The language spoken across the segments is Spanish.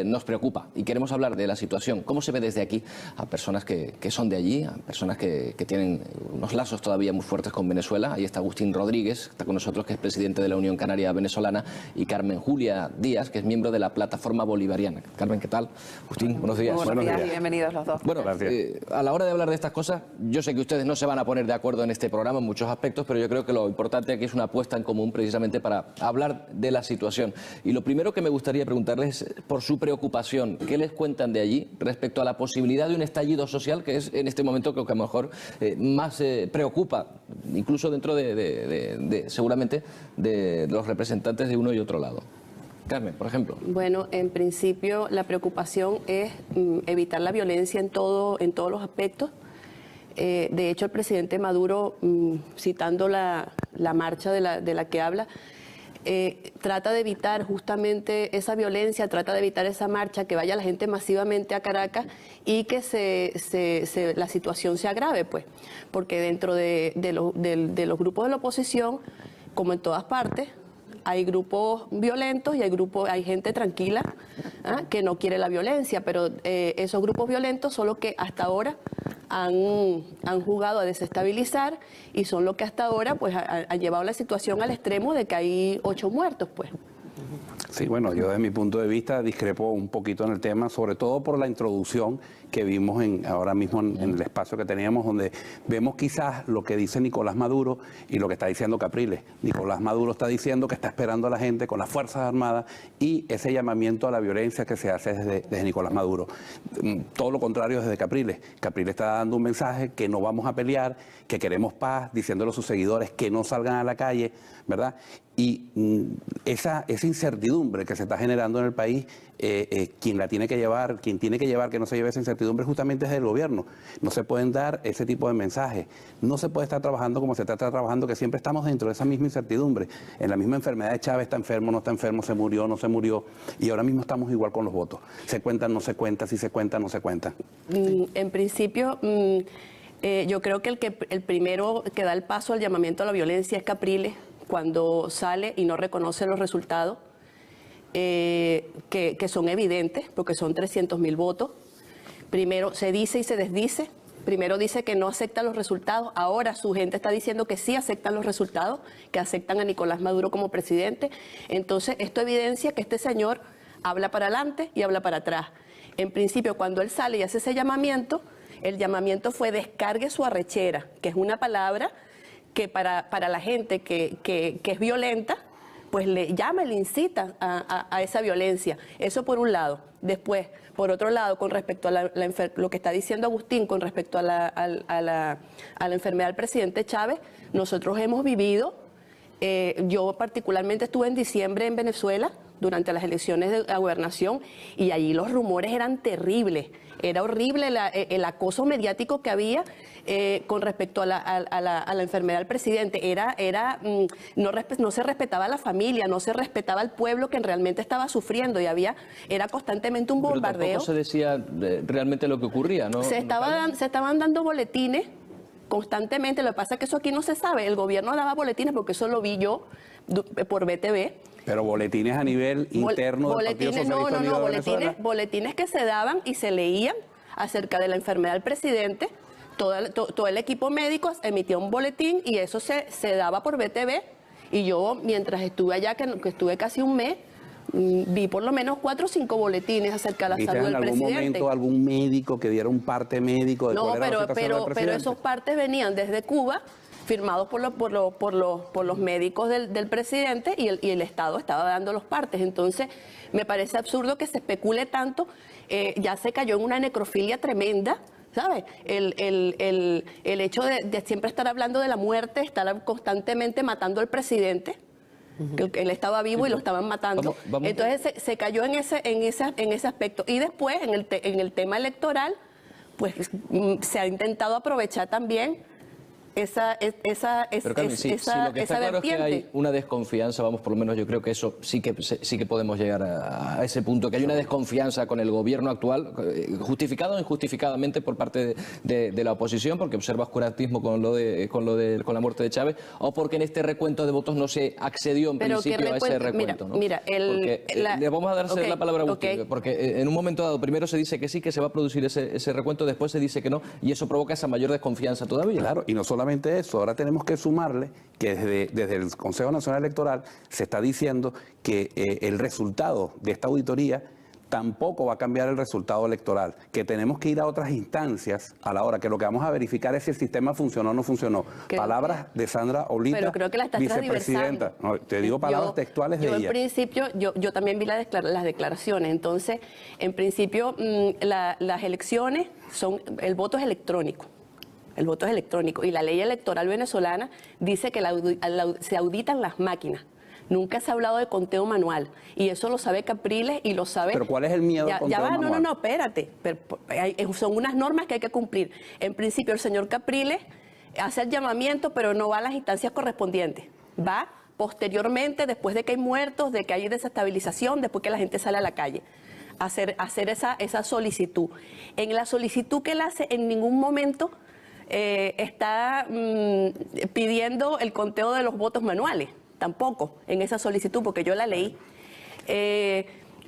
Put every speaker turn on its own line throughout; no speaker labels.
nos preocupa y queremos hablar de la situación. ¿Cómo se ve desde aquí a personas que son de allí, a personas que tienen unos lazos todavía muy fuertes con Venezuela? Ahí está Agustín Rodríguez, está con nosotros, que es presidente de la Unión Canaria Venezolana, y Carmen Julia Díaz, que es miembro de la Plataforma Bolivariana. Carmen, ¿qué tal? Agustín, buenos días.
Buenos días y bienvenidos los dos.
Bueno, a la hora de hablar de estas cosas, yo sé que ustedes no se van a poner de acuerdo en este programa en muchos aspectos, pero yo creo que lo importante aquí es una apuesta en común precisamente para hablar de la situación. Y lo primero que me gustaría preguntarles es por su preocupación. ¿Qué les cuentan de allí respecto a la posibilidad de un estallido social, que es en este momento lo que a lo mejor más preocupa, incluso dentro seguramente de los representantes de uno y otro lado? Carmen, por ejemplo.
Bueno, en principio la preocupación es evitar la violencia en todos los aspectos. De hecho, el presidente Maduro, citando la marcha de la que habla, trata de evitar justamente esa violencia, trata de evitar esa marcha, que vaya la gente masivamente a Caracas y que la situación se agrave, pues, porque dentro de los grupos de la oposición, como en todas partes, hay grupos violentos y hay gente tranquila, que no quiere la violencia, pero esos grupos violentos son los que hasta ahora han jugado a desestabilizar y son los que hasta ahora pues han llevado la situación al extremo de que hay 8 muertos, pues.
Sí, bueno, yo desde mi punto de vista discrepo un poquito en el tema, sobre todo por la introducción que vimos ahora mismo en el espacio que teníamos, donde vemos quizás lo que dice Nicolás Maduro y lo que está diciendo Capriles. Nicolás Maduro está diciendo que está esperando a la gente con las Fuerzas Armadas y ese llamamiento a la violencia que se hace desde Nicolás Maduro. Todo lo contrario desde Capriles. Capriles está dando un mensaje que no vamos a pelear, que queremos paz, diciéndole a sus seguidores que no salgan a la calle, ¿verdad? Y esa incertidumbre que se está generando en el país, quien tiene que llevar que no se lleve esa incertidumbre justamente es el gobierno. No se pueden dar ese tipo de mensajes. No se puede estar trabajando como se está trabajando, que siempre estamos dentro de esa misma incertidumbre. En la misma enfermedad de Chávez, está enfermo, no está enfermo, se murió, no se murió. Y ahora mismo estamos igual con los votos. Se cuentan, no se cuentan, si se cuentan, no se cuentan.
En principio, yo creo que el primero que da el paso al llamamiento a la violencia es Capriles, cuando sale y no reconoce los resultados, que son evidentes, porque son 300.000 votos. Primero se dice y se desdice. Primero dice que no acepta los resultados, ahora su gente está diciendo que sí aceptan los resultados, que aceptan a Nicolás Maduro como presidente. Entonces, esto evidencia que este señor habla para adelante y habla para atrás. En principio, cuando él sale y hace ese llamamiento, el llamamiento fue descargue su arrechera, que es una palabra que para la gente que es violenta, pues le llama, le incita a esa violencia. Eso por un lado. Después, por otro lado, con respecto a lo que está diciendo Agustín, con respecto a la enfermedad del presidente Chávez, nosotros hemos vivido, yo particularmente estuve en diciembre en Venezuela, durante las elecciones de la gobernación, y allí los rumores eran terribles. Era horrible el acoso mediático que había con respecto a la enfermedad del presidente. No se respetaba a la familia, no se respetaba al pueblo que realmente estaba sufriendo, y era constantemente un bombardeo.
Pero tampoco se decía realmente lo que ocurría, ¿no?
Se estaban dando boletines constantemente. Lo que pasa es que eso aquí no se sabe. El gobierno daba boletines, porque eso lo vi yo por BTV.
Pero boletines a nivel interno del Partido Socialista Unido de Venezuela.
Boletines que se daban y se leían acerca de la enfermedad del presidente. Todo el equipo médico emitía un boletín y eso se daba por BTV. Y yo, mientras estuve allá, que estuve casi un mes, vi por lo menos 4 o 5 boletines acerca de la salud del presidente.
¿Viste en algún momento algún médico que diera un parte médico de cuál era la situación del presidente?
Pero esos partes venían desde Cuba, firmados por los médicos del presidente, y el Estado estaba dando los partes. Entonces, me parece absurdo que se especule tanto. Ya se cayó en una necrofilia tremenda, ¿sabes? El hecho de siempre estar hablando de la muerte, estar constantemente matando al presidente, que él estaba vivo y lo estaban matando. Entonces se cayó en ese aspecto. Y después, en el tema electoral, pues se ha intentado aprovechar también
Pero Carmen, si lo que está claro es que hay una desconfianza, vamos, por lo menos yo creo que eso sí que podemos llegar a ese punto, que hay una desconfianza con el gobierno actual, justificado o injustificadamente por parte de la oposición, porque observa oscurantismo con la muerte de Chávez, o porque en este recuento de votos no se accedió en principio a ese recuento. Le vamos a darse la palabra a Agustín, porque en un momento dado primero se dice que sí, que se va a producir ese recuento, después se dice que no, y eso provoca esa mayor desconfianza todavía.
Claro, y no solamente eso, ahora tenemos que sumarle que desde el Consejo Nacional Electoral se está diciendo que el resultado de esta auditoría tampoco va a cambiar el resultado electoral, que tenemos que ir a otras instancias a la hora, que lo que vamos a verificar es si el sistema funcionó o no funcionó. Palabras de Sandra Olita,
pero creo que la estás
vicepresidenta. No, te digo palabras textuales de ella.
En principio, yo también vi las declaraciones. Entonces, en principio, las elecciones el voto es electrónico. El voto es electrónico y la ley electoral venezolana dice que se auditan las máquinas. Nunca se ha hablado de conteo manual y eso lo sabe Capriles y lo sabe...
¿Pero cuál es el miedo al conteo manual?
No, espérate. Son unas normas que hay que cumplir. En principio, el señor Capriles hace el llamamiento, pero no va a las instancias correspondientes. Va posteriormente, después de que hay muertos, de que hay desestabilización, después que la gente sale a la calle. Hacer esa solicitud. En la solicitud que él hace, en ningún momento... está pidiendo el conteo de los votos manuales, tampoco en esa solicitud, porque yo la leí.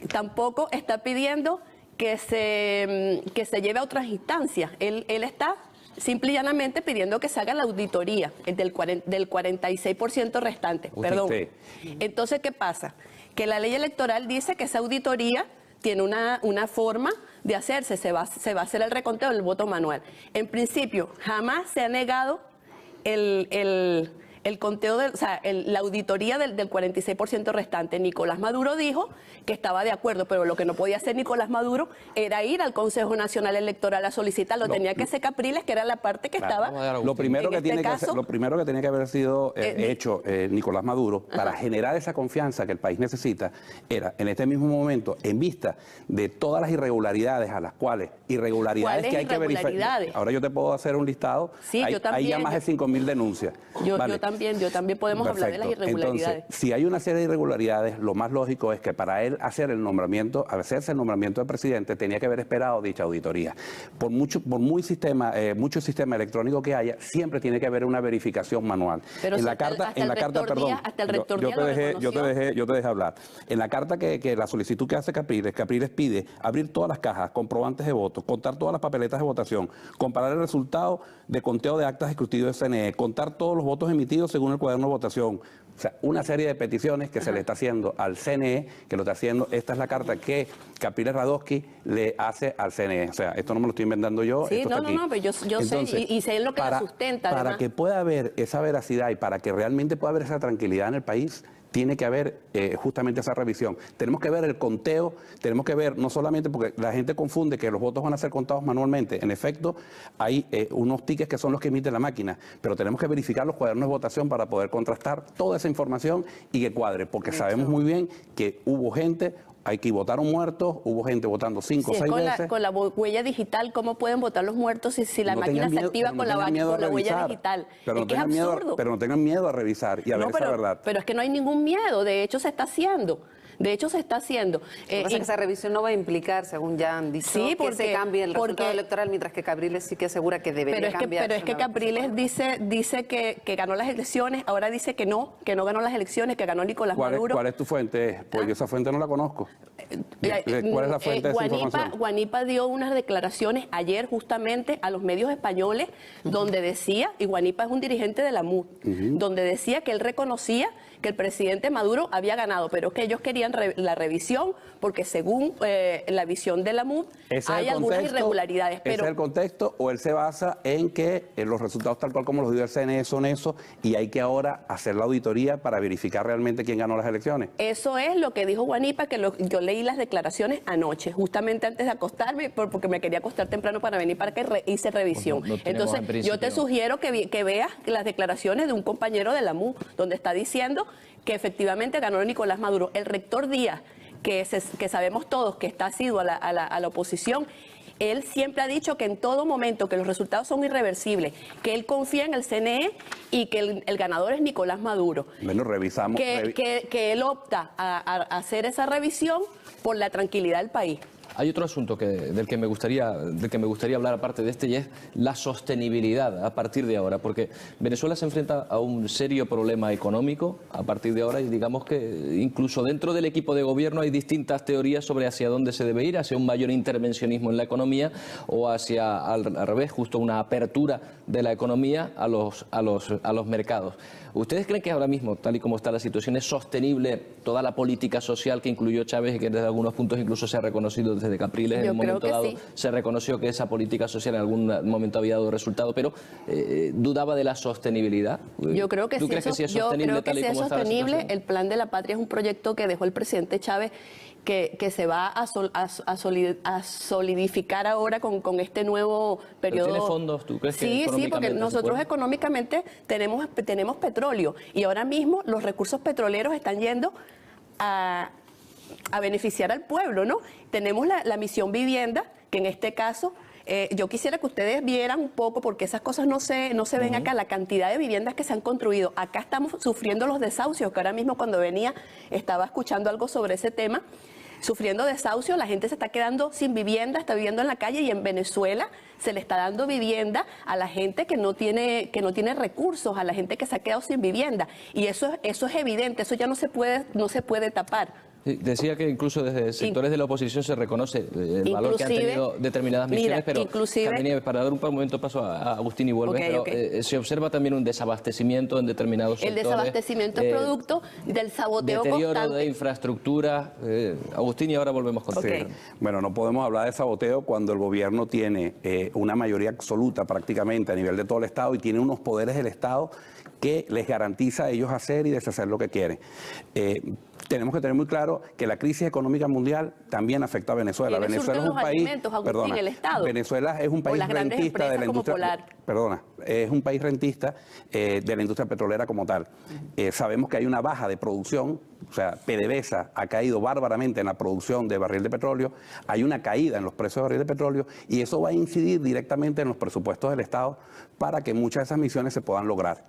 Tampoco está pidiendo que se lleve a otras instancias. Él está simple y llanamente pidiendo que se haga la auditoría del 46% restante. Perdón. Entonces, ¿qué pasa? Que la ley electoral dice que esa auditoría tiene una forma de hacerse, se va a hacer el reconteo del voto manual. En principio, jamás se ha negado el conteo, la auditoría del 46% restante. Nicolás Maduro dijo que estaba de acuerdo, pero lo que no podía hacer Nicolás Maduro era ir al Consejo Nacional Electoral a solicitarlo. Tenía que hacer Capriles, que era la parte que estaba.
Lo primero que tenía que haber sido hecho Nicolás Maduro para generar esa confianza que el país necesita era, en este mismo momento, en vista de todas las irregularidades que hay que verificar. Ahora yo te puedo hacer un listado.
Sí, yo también.
Hay ya más de 5.000 denuncias.
Yo también podemos hablar de las irregularidades.
Entonces, si hay una serie de irregularidades, lo más lógico es que para él hacerse el nombramiento de presidente, tenía que haber esperado dicha auditoría. Por mucho sistema electrónico que haya, siempre tiene que haber una verificación manual.
Pero
en la carta, perdón, yo te dejé hablar. En la carta que la solicitud que hace Capriles pide abrir todas las cajas, comprobantes de votos, contar todas las papeletas de votación, comparar el resultado de conteo de actas de escrutinio del CNE, contar todos los votos emitidos según el cuaderno de votación. O sea, una serie de peticiones que se le está haciendo al CNE, que lo está haciendo, esta es la carta que Capriles Radosky le hace al CNE. O sea, esto no me lo estoy inventando yo.
Sí,
esto
no, pero yo entonces, sé, y sé lo que la sustenta.
Para que pueda haber esa veracidad y para que realmente pueda haber esa tranquilidad en el país, tiene que haber justamente esa revisión. Tenemos que ver el conteo, tenemos que ver no solamente porque la gente confunde que los votos van a ser contados manualmente. En efecto, hay unos tickets que son los que emite la máquina, pero tenemos que verificar los cuadernos de votación para poder contrastar toda esa información y que cuadre, porque sabemos muy bien que hubo gente... Aquí votaron muertos, hubo gente votando 5 o 6 veces.
Con la huella digital, ¿cómo pueden votar los muertos si la máquina se activa con la huella digital?
Pero
es absurdo.
Pero no tengan miedo a revisar y a ver esa verdad.
Pero es que no hay ningún miedo, de hecho se está haciendo.
Esa revisión no va a implicar, según ya han dicho, que se cambie el resultado electoral, mientras que Capriles sí que asegura que debería cambiar.
Pero es que Capriles dice que ganó las elecciones, ahora dice que no ganó las elecciones, que ganó Nicolás Maduro.
¿Cuál es tu fuente? Porque esa fuente no la conozco. ¿Cuál es la fuente de esa información?
Guanipa dio unas declaraciones ayer justamente a los medios españoles donde decía, y Guanipa es un dirigente de la MUD, donde decía que él reconocía que el presidente Maduro había ganado, pero que ellos querían la revisión porque según la visión de la MUD hay algunas irregularidades.
¿Ese es el contexto o él se basa en que los resultados tal cual como los dio el CNE son esos y hay que ahora hacer la auditoría para verificar realmente quién ganó las elecciones?
Eso es lo que dijo Guanipa, que yo leí las declaraciones anoche, justamente antes de acostarme, porque me quería acostar temprano para venir para que hice revisión. Entonces, yo te sugiero que veas las declaraciones de un compañero de la MUD, donde está diciendo que efectivamente ganó Nicolás Maduro. El rector Díaz, que sabemos todos que está asiduo a la oposición, Él siempre ha dicho que en todo momento que los resultados son irreversibles, que él confía en el CNE y que el ganador es Nicolás Maduro.
Bueno, revisamos.
Que él opta a hacer esa revisión por la tranquilidad del país.
Hay otro asunto del que me gustaría hablar aparte de este, y es la sostenibilidad a partir de ahora, porque Venezuela se enfrenta a un serio problema económico a partir de ahora, y digamos que incluso dentro del equipo de gobierno hay distintas teorías sobre hacia dónde se debe ir, hacia un mayor intervencionismo en la economía o hacia, al revés, justo una apertura de la economía a los mercados. ¿Ustedes creen que ahora mismo, tal y como está la situación, es sostenible toda la política social que incluyó Chávez y que desde algunos puntos incluso se ha reconocido desde Capriles en un momento dado? Sí. Se reconoció que esa política social en algún momento había dado resultado, pero dudaba de la sostenibilidad.
Yo creo que
¿Tú crees que sí es sostenible?
Yo creo que sí es sostenible. El Plan de la Patria es un proyecto que dejó el presidente Chávez que se va a solidificar ahora con este nuevo periodo.
¿Tiene fondos? ¿Tú crees que
sí, porque nosotros económicamente tenemos petróleo y ahora mismo los recursos petroleros están yendo a beneficiar al pueblo, ¿no? Tenemos la misión vivienda, que en este caso yo quisiera que ustedes vieran un poco, porque esas cosas no se ven acá, la cantidad de viviendas que se han construido. Acá estamos sufriendo los desahucios, que ahora mismo cuando venía estaba escuchando algo sobre ese tema. Sufriendo desahucios, la gente se está quedando sin vivienda, está viviendo en la calle, y en Venezuela se le está dando vivienda a la gente que no tiene recursos, a la gente que se ha quedado sin vivienda. Y eso es evidente, eso ya no se puede tapar.
Decía que incluso desde sectores de la oposición se reconoce el valor que han tenido determinadas misiones, pero también, para dar un momento paso a Agustín y vuelve, se observa también un desabastecimiento en determinados sectores.
El desabastecimiento es producto del saboteo
deterioro
constante
de infraestructura. Agustín, y ahora volvemos contigo.
Bueno, no podemos hablar de saboteo cuando el gobierno tiene una mayoría absoluta prácticamente a nivel de todo el Estado y tiene unos poderes del Estado que les garantiza a ellos hacer y deshacer lo que quieren. Tenemos que tener muy claro que la crisis económica mundial también afecta a Venezuela. Venezuela es un país, Venezuela es un país rentista de la industria, es un país rentista de la industria petrolera como tal. Sabemos que hay una baja de producción, o sea, PDVSA ha caído bárbaramente en la producción de barril de petróleo, hay una caída en los precios de barril de petróleo, y eso va a incidir directamente en los presupuestos del Estado para que muchas de esas misiones se puedan lograr,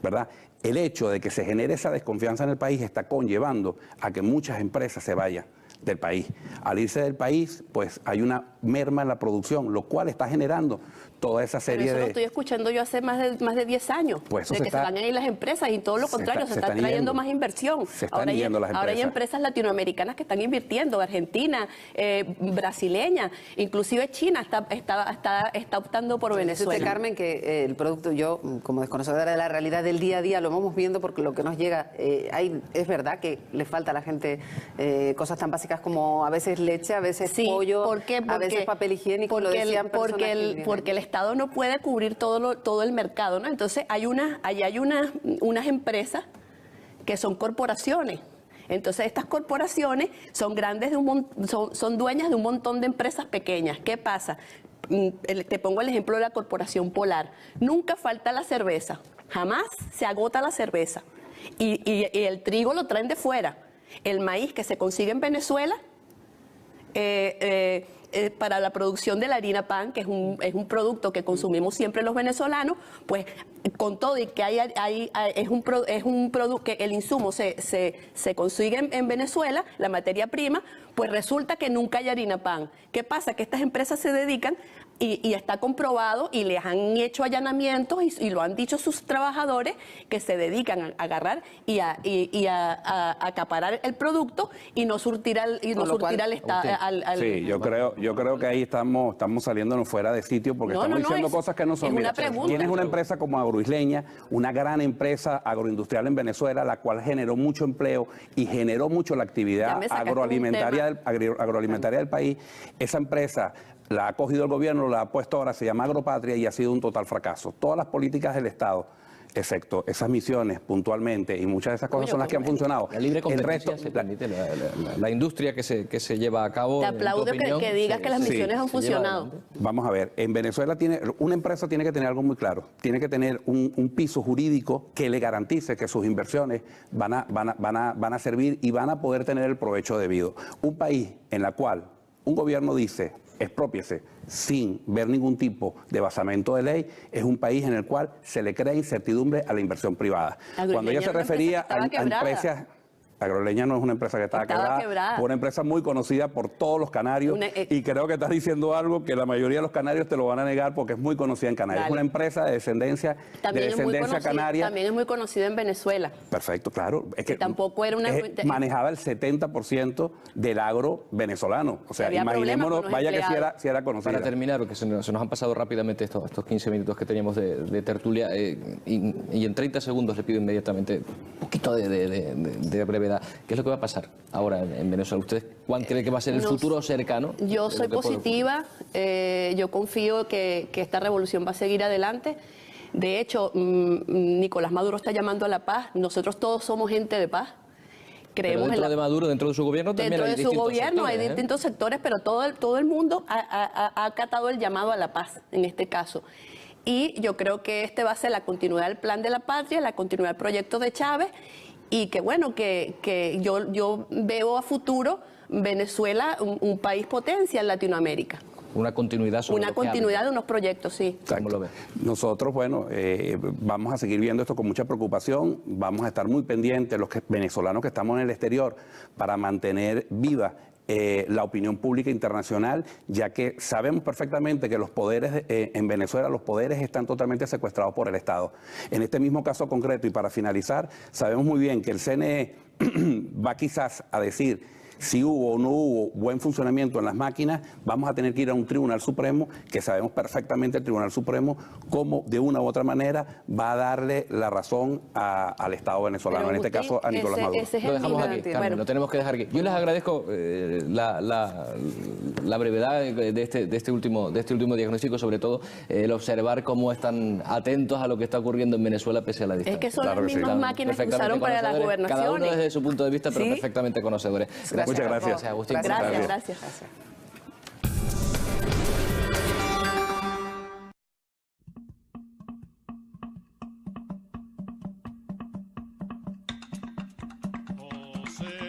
¿verdad? El hecho de que se genere esa desconfianza en el país está conllevando a que muchas empresas se vayan del país. Al irse del país, pues hay una merma en la producción, lo cual está generando toda esa serie de...
Pero eso lo estoy escuchando yo hace más de 10 años,
pues
de que se van a ir las empresas, y todo lo contrario, se está trayendo más inversión. Ahora hay empresas latinoamericanas que están invirtiendo, Argentina, brasileña, inclusive China está optando por Venezuela.
Dice Carmen que el producto, yo como desconocedora de la realidad del día a día, lo vamos viendo porque lo que nos llega, es verdad que le falta a la gente cosas tan básicas como a veces leche, a veces pollo, a veces papel higiénico, lo decían
porque el Estado no puede cubrir todo el mercado, ¿no? Entonces hay unas empresas que son corporaciones. Entonces estas corporaciones son grandes, son dueñas de un montón de empresas pequeñas. ¿Qué pasa? Te pongo el ejemplo de la Corporación Polar. Nunca falta la cerveza, jamás se agota la cerveza. Y el trigo lo traen de fuera. El maíz que se consigue en Venezuela, para la producción de la harina pan, que es un producto que consumimos siempre los venezolanos, pues con todo y que es un producto que el insumo se consigue en Venezuela, la materia prima, pues resulta que nunca hay harina pan. ¿Qué pasa? Que estas empresas se dedican, y está comprobado, y les han hecho allanamientos, y lo han dicho sus trabajadores, que se dedican a agarrar y a acaparar el producto y no surtir al Estado.
Sí, yo creo que ahí estamos saliéndonos fuera de sitio, porque estamos diciendo cosas que no son. Mira, tienes una empresa como Agroisleña, una gran empresa agroindustrial en Venezuela, la cual generó mucho empleo y generó mucho la actividad agroalimentaria del país. Esa empresa la ha cogido el gobierno, la ha puesto ahora, se llama Agropatria, y ha sido un total fracaso. Todas las políticas del Estado, excepto esas misiones puntualmente, y muchas de esas cosas son las que han funcionado.
La libre competencia se permite, la industria que se lleva a cabo.
Te aplaudo que digas que las misiones han funcionado.
Vamos a ver, en Venezuela una empresa tiene que tener algo muy claro, tiene que tener un piso jurídico que le garantice que sus inversiones van a servir y van a poder tener el provecho debido. Un país en el cual un gobierno dice, exprópiese sin ver ningún tipo de basamento de ley, es un país en el cual se le crea incertidumbre a la inversión privada. Cuando ella se refería a empresas... Agroleña no es una empresa que estaba quebrada, fue una empresa muy conocida por todos los canarios y creo que estás diciendo algo que la mayoría de los canarios te lo van a negar porque es muy conocida en Canarias. Es una empresa de descendencia canaria.
También es muy conocida en Venezuela.
Perfecto, claro. Es que
tampoco era una...
manejaba el 70% del agro venezolano. O sea, imaginémonos, vaya que si era conocida.
Para terminar, porque se nos han pasado rápidamente estos 15 minutos que teníamos de tertulia, y en 30 segundos le pido inmediatamente un poquito de brevedad. ¿Qué es lo que va a pasar ahora en Venezuela? ¿Usted cuál cree que va a ser el futuro cercano?
Yo soy positiva, yo confío que esta revolución va a seguir adelante. De hecho, Nicolás Maduro está llamando a la paz. Nosotros todos somos gente de paz.
Pero dentro de Maduro, dentro de su gobierno también hay distintos sectores. Dentro de su gobierno hay distintos sectores, pero todo el mundo ha acatado el llamado a la paz en este caso. Y yo creo que este va a ser la continuidad del Plan de la Patria, la continuidad del proyecto de Chávez. Y que bueno, que yo veo a futuro Venezuela un país potencia en Latinoamérica. Una continuidad sobre
Una continuidad de unos proyectos, sí.
¿Cómo lo ves? Nosotros, bueno, vamos a seguir viendo esto con mucha preocupación, vamos a estar muy pendientes, los venezolanos que estamos en el exterior, para mantener viva la opinión pública internacional, ya que sabemos perfectamente que los poderes en Venezuela, los poderes están totalmente secuestrados por el Estado. En este mismo caso concreto, y para finalizar, sabemos muy bien que el CNE va quizás a decir si hubo o no hubo buen funcionamiento en las máquinas, vamos a tener que ir a un Tribunal Supremo, que sabemos perfectamente el Tribunal Supremo cómo de una u otra manera va a darle la razón al Estado venezolano,
pero
en este caso a Nicolás Maduro.
Lo dejamos aquí, Carmen, lo tenemos que dejar aquí. Yo les agradezco la brevedad de este último diagnóstico, sobre todo el observar cómo están atentos a lo que está ocurriendo en Venezuela pese a la distancia.
Es que son las mismas máquinas que usaron para las gobernaciones.
Cada uno desde su punto de vista, pero perfectamente conocedores.
Muchas gracias.
Gracias, Agustín.
Gracias.
José